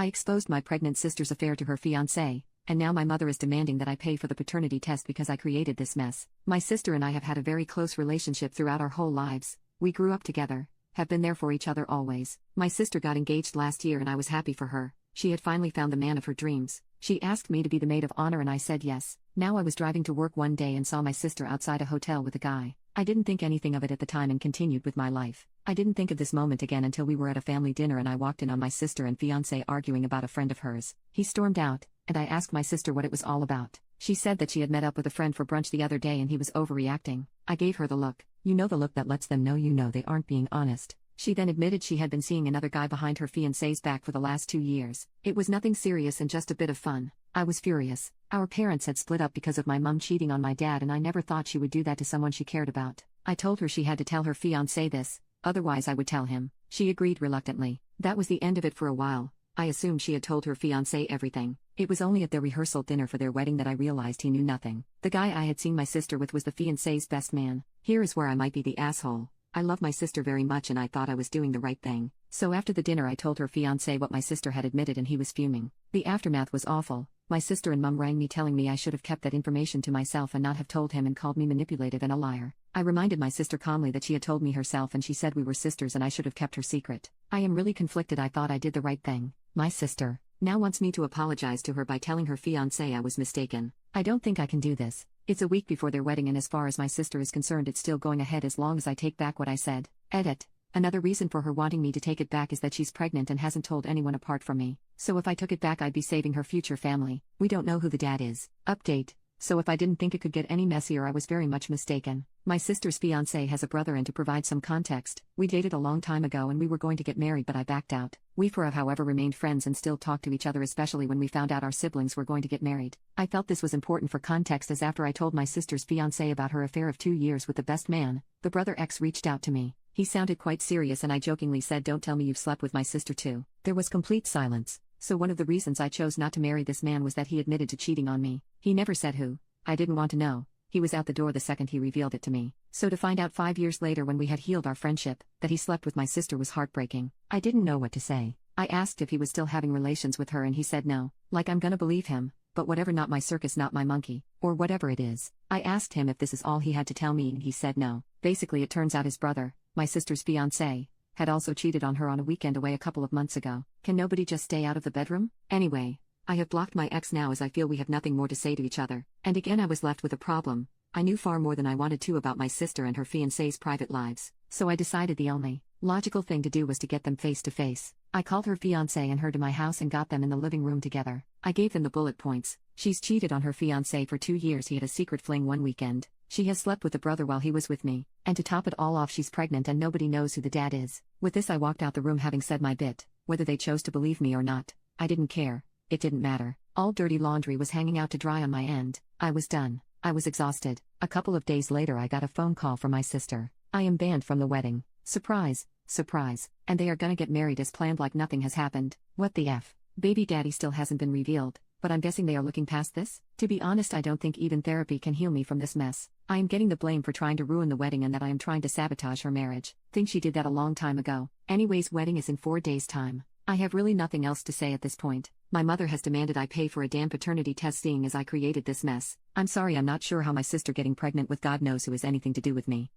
I exposed my pregnant sister's affair to her fiancé, and now my mother is demanding that I pay for the paternity test because I created this mess. My sister and I have had a very close relationship throughout our whole lives. We grew up together, have been there for each other always. My sister got engaged last year and I was happy for her. She had finally found the man of her dreams. She asked me to be the maid of honor and I said yes. Now I was driving to work one day and saw my sister outside a hotel with a guy. I didn't think anything of it at the time and continued with my life. I didn't think of this moment again until we were at a family dinner and I walked in on my sister and fiancé arguing about a friend of hers. He stormed out, and I asked my sister what it was all about. She said that she had met up with a friend for brunch the other day and he was overreacting. I gave her the look. You know, the look that lets them know you know they aren't being honest. She then admitted she had been seeing another guy behind her fiancé's back for the last 2 years. It was nothing serious and just a bit of fun. I was furious. Our parents had split up because of my mum cheating on my dad and I never thought she would do that to someone she cared about. I told her she had to tell her fiancé this, otherwise I would tell him. She agreed reluctantly. That was the end of it for a while. I assumed she had told her fiancé everything. It was only at their rehearsal dinner for their wedding that I realized he knew nothing. The guy I had seen my sister with was the fiancé's best man. Here is where I might be the asshole. I love my sister very much and I thought I was doing the right thing. So after the dinner I told her fiancé what my sister had admitted and he was fuming. The aftermath was awful. My sister and mum rang me telling me I should have kept that information to myself and not have told him and called me manipulative and a liar. I reminded my sister calmly that she had told me herself and she said we were sisters and I should have kept her secret. I am really conflicted. I thought I did the right thing. My sister now wants me to apologize to her by telling her fiancé I was mistaken. I don't think I can do this. It's a week before their wedding and as far as my sister is concerned it's still going ahead as long as I take back what I said. Edit. Another reason for her wanting me to take it back is that she's pregnant and hasn't told anyone apart from me. So if I took it back I'd be saving her future family. We don't know who the dad is. Update. So if I didn't think it could get any messier I was very much mistaken. My sister's fiancé has a brother and to provide some context, we dated a long time ago and we were going to get married but I backed out. We have however remained friends and still talk to each other especially when we found out our siblings were going to get married. I felt this was important for context as after I told my sister's fiancé about her affair of 2 years with the best man, the brother X reached out to me. He sounded quite serious and I jokingly said don't tell me you've slept with my sister too. There was complete silence. So one of the reasons I chose not to marry this man was that he admitted to cheating on me. He never said who. I didn't want to know. He was out the door the second he revealed it to me. So to find out 5 years later when we had healed our friendship, that he slept with my sister was heartbreaking. I didn't know what to say. I asked if he was still having relations with her and he said no. Like I'm gonna believe him, but whatever, not my circus, not my monkey, or whatever it is. I asked him if this is all he had to tell me and he said no. Basically it turns out his brother, my sister's fiancé, had also cheated on her on a weekend away a couple of months ago. Can nobody just stay out of the bedroom? Anyway, I have blocked my ex now as I feel we have nothing more to say to each other. And again I was left with a problem. I knew far more than I wanted to about my sister and her fiancé's private lives. So I decided the only logical thing to do was to get them face to face. I called her fiancé and her to my house and got them in the living room together. I gave them the bullet points. She's cheated on her fiancé for 2 years. He had a secret fling one weekend. She has slept with the brother while he was with me. And to top it all off, she's pregnant and nobody knows who the dad is. With this I walked out the room having said my bit. Whether they chose to believe me or not, I didn't care. It didn't matter. All dirty laundry was hanging out to dry on my end. I was done. I was exhausted. A couple of days later I got a phone call from my sister. I am banned from the wedding. Surprise, surprise. And they are gonna get married as planned like nothing has happened. What the F? Baby daddy still hasn't been revealed, but I'm guessing they are looking past this? To be honest, I don't think even therapy can heal me from this mess. I am getting the blame for trying to ruin the wedding and that I am trying to sabotage her marriage. Think she did that a long time ago. Anyways, wedding is in 4 days' time. I have really nothing else to say at this point. My mother has demanded I pay for a damn paternity test seeing as I created this mess. I'm sorry, I'm not sure how my sister getting pregnant with God knows who has anything to do with me.